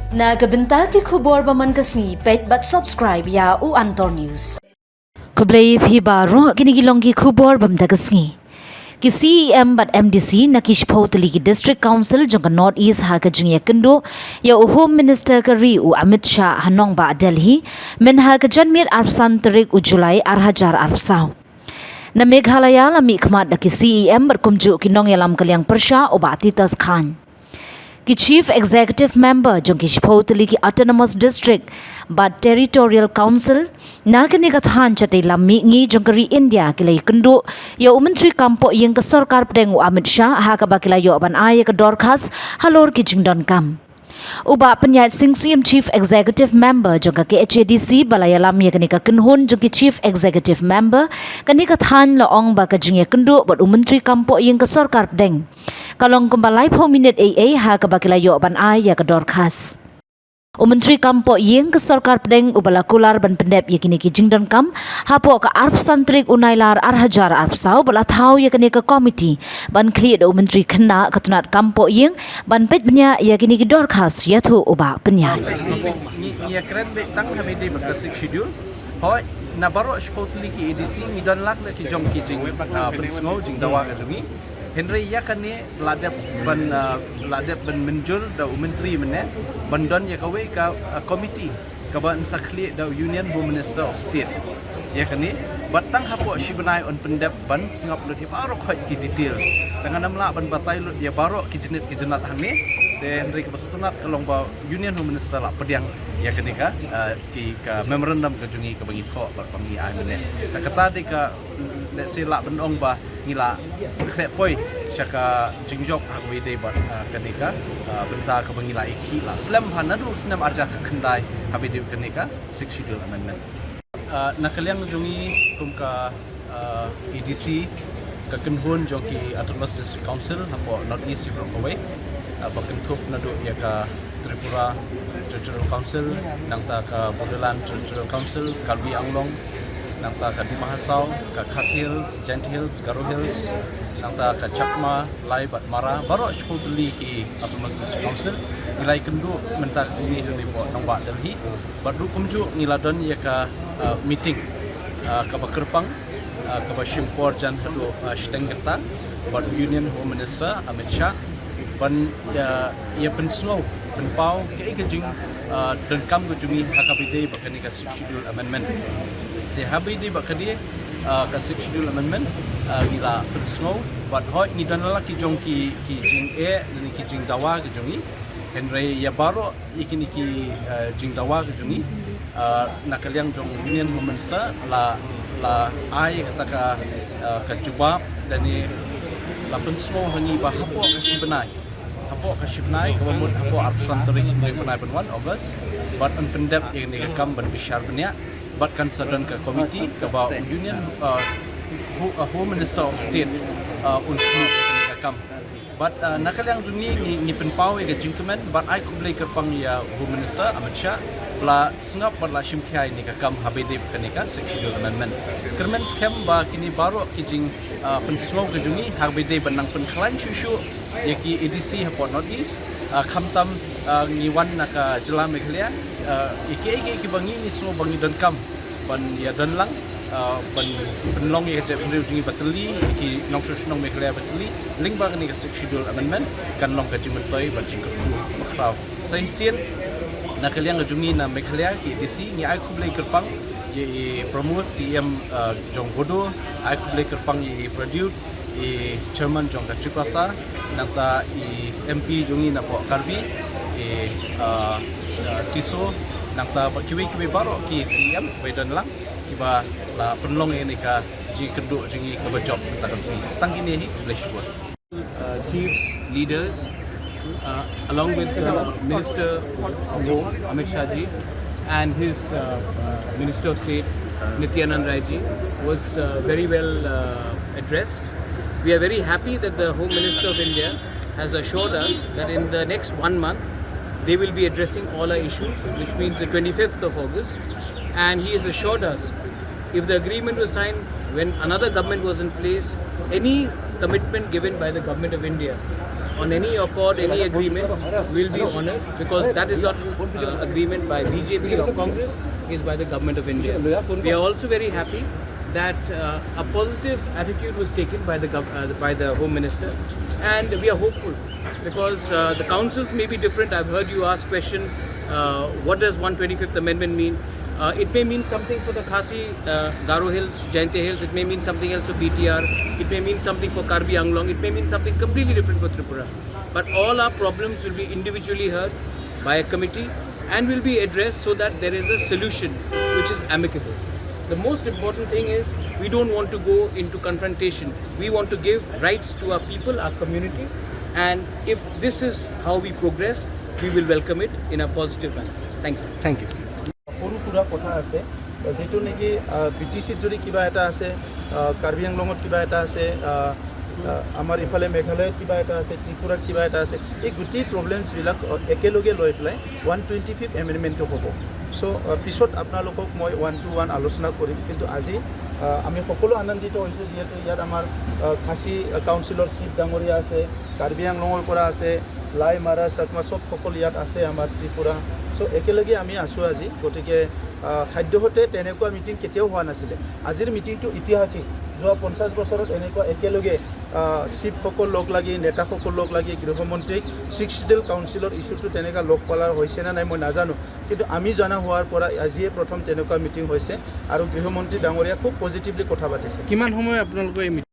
Nagabenta ki khubor baman kasni pet but subscribe ya u Antor News. Kublay phi baro kinigilong ki khubor bam dagasngi. Ki CEM but MDC na kishpotli ki District Council jong North East ha ka jingya kendo ya Home Minister ka ri u Amit Shah hanong ba Delhi men ha ka janmir arsan tarik u Julai arhajar arsaw. Na Meghalaya la mi khmat da ki CEM berkumju kinong yalam kalyang persha o ba Titas Khan. Ki Chief Executive Member jong kishpotli ki Autonomous District but Territorial Council na kini kathan chate lammi ngi jong kari India kilai kendo ya Menteri Kampo yang ke Sarkar Pedeng Amit Shah ha ka bakila yo ban ay ka dorkas halor ki jingdon kam. Uba penyat sing Chief Executive Member jong ka HADC balaya lam ya kini ka kenhun jong ki Chief Executive Member kani kathan laong ba ka jingya kendo but Menteri Kampo yang ke Sarkar Pedeng. Kalong kumbalay po minute AA ha ka bakila yo ban ay ya ka dorkas. Menteri Kampo yang ke Sarkar Pedeng ubala kular ban pendep yakini ki jingdon kam hapo ka arp santrik unailar arhajar arp saw bala thaw yakini ka committee ban kli do Menteri kena katunat Kampo yang ban pet benya yakini ki dorkas yathu uba penya ya keren betang kami di bekasik schedule hoy na baro spotli ki ADC ni don lak ki jong ki jing prinsmo jing dawa ka dumi Henry ya kani ladap ban menjur da menteri mene bandon ya kawe ka committee ka ban sakli da Union Home Minister of State ya kani batang hapo shibanai on pendap ban singap lut ya baro khoi ki details tangan namla ban batai lut ya baro ki jenat hangni de Henry ka bastunat kalong ba Union Home Minister la pediang ya kani ka ki ka memorandum ka jungi ka bangi tho ba pangi ai mene ta kata de ka let's say la ban ong ba ngila krep poi chaka jingjok hagwe de ba kanika benta ka bangila ikhi la slam hanadu snam arja ka khandai habide kanika Schedule Amendment nakalyang jungi kum ka ADC ka kenhun joki Autonomous District Council hapo North East Rockaway bakentup nadu ya ka Tripura Territorial Council nangta ka Bodoland Territorial Council Kalbi Anglong nangta ka Dimahasau ka Khas Hills Gent Hills Garo Hills nangta ka Chakma Lai Batmara baro spotli ki Autonomous District Council nilai kendu menta sini report nang ba Delhi badu kumju niladon ya ka meeting ka Bakerpang ka Bashimpor jan hadu Shtengeta bad Union Home Minister Amit Shah ban ya penslo penpau ke jing dan kam go jumi hakabide bakani ka Schedule Amendment de habide bakadi ka Schedule Amendment gila penslo but hoy ni danala ki jong ki jing ni ki jing dawa ke jungi Henry ya baro ikini ki jing dawa ke jungi nakalyang jong Union Home Minister la ai kata ka jubab dan ni la penslo hangi ba hapo ka shibnai kawamud hapo arsan tarik ni penai ben 1 August but on pendap yang ni kam ban bishar benya but kan sadan ka committee ka ba Union Home Minister of State untuk kam but nakalyang jungi ni penpau ya jingkemen but ai kublai kerpang ya Home Minister Amit Shah la sengap la shimkhai ni ka kam habide kanika Schedule Amendment kermen scam ba kini baro kijing penslo ke jungi habide benang penklan shushu yaki ADC hapo North East khamtam ngiwan naka jela Meghalaya iki bangi ni semua bangi dan kam ban ya dan lang ban penlong ya je penriu jungi bateli ki nong nong Meghalaya bateli ling ba ni ka Schedule Amendment kan long ka jingmut toy ban jingku makraw sai sien nakalyang jungi na Meghalaya ki ADC ni ai kublai kerpang ye promote CM jong bodo ai kublai kerpang ye produce chairman jong ka Tripasa nangta MP jungi na po Karbi Tiso nangta kiwi baro ki CM wedan lang kiba la penlong ini ka ji keduk jungi ka bajop ta kasi tangkini hi kublai shibot chiefs leaders along with Minister of Home Amit Shah ji and his Minister of State Nityanand Rai ji was very well addressed. We are very happy that the Home Minister of India has assured us that in the next 1 month they will be addressing all our issues, which means the 25th of August, and he has assured us if the agreement was signed when another government was in place, any commitment given by the government of India on any accord, any agreement will be honored, because that is not agreement by BJP or Congress, is by the government of India. We are also very happy that a positive attitude was taken by the Home Minister, and we are hopeful because the councils may be different. I've heard you ask question, what does 125th Amendment mean? It may mean something for the Khasi, Garo Hills, Jainte Hills. It may mean something else for BTR. It may mean something for Karbi Anglong. It may mean something completely different for Tripura. But all our problems will be individually heard by a committee and will be addressed so that there is a solution which is amicable. The most important thing is we don't want to go into confrontation. We want to give rights to our people, our community, and if this is how we progress, we will welcome it in a positive manner. Thank you. Thank you. সৰু সুৰা কথা আছে যেটো নেকি BTCত যদি কিবা এটা আছে কাৰ্বি আংলঙত কিবা এটা আছে আমাৰ ইফালে মেঘালয়ত কিবা এটা আছে ত্ৰিপুৰাত কিবা এটা আছে এই গোটেই প্ৰবলেমছবিলাক একেলগে লৈ পেলাই 125th এমেণ্ডমেণ্টটো হ'ব সো পিছত আপোনালোকক মই 1-to-1 আলোচনা কৰিম কিন্তু আজি আমি সকলো আনন্দিত হৈছোঁ যিহেতু ইয়াত আমাৰ খাচী কাউন্সিলৰ চিফ ডাঙৰীয়া আছে কাৰ্বি আংলঙৰ পৰা আছে লাই মাৰা চাকমা সব সকলো ইয়াত আছে আমাৰ ত্ৰিপুৰা সো একেলগে আমি আছোঁ আজি গতিকে খাদ্যহতে তেনেকুৱা মিটিং কেতিয়াও হোৱা নাছিলে আজিৰ মিটিংটো ইতিহাসিক যোৱা 50 বছৰত এনেকুৱা একেলগে চিফসকল লগ লাগি নেতাসকল লগ লাগি গৃহমন্ত্ৰীক 6 শিডিউল কাউন্সিলৰ ইস্যুটো তেনেকুৱা লগ পালাৰ হৈছে না নাই মই নাজানো কিন্তু আমি জনা হোৱাৰ পৰা আজিয়ে প্ৰথম তেনেকুৱা মিটিং হৈছে আৰু গৃহমন্ত্ৰী ডাঙৰীয়া খুব পজিটিভলি কথা পাতিছে কিমান সময় আপোনালোকে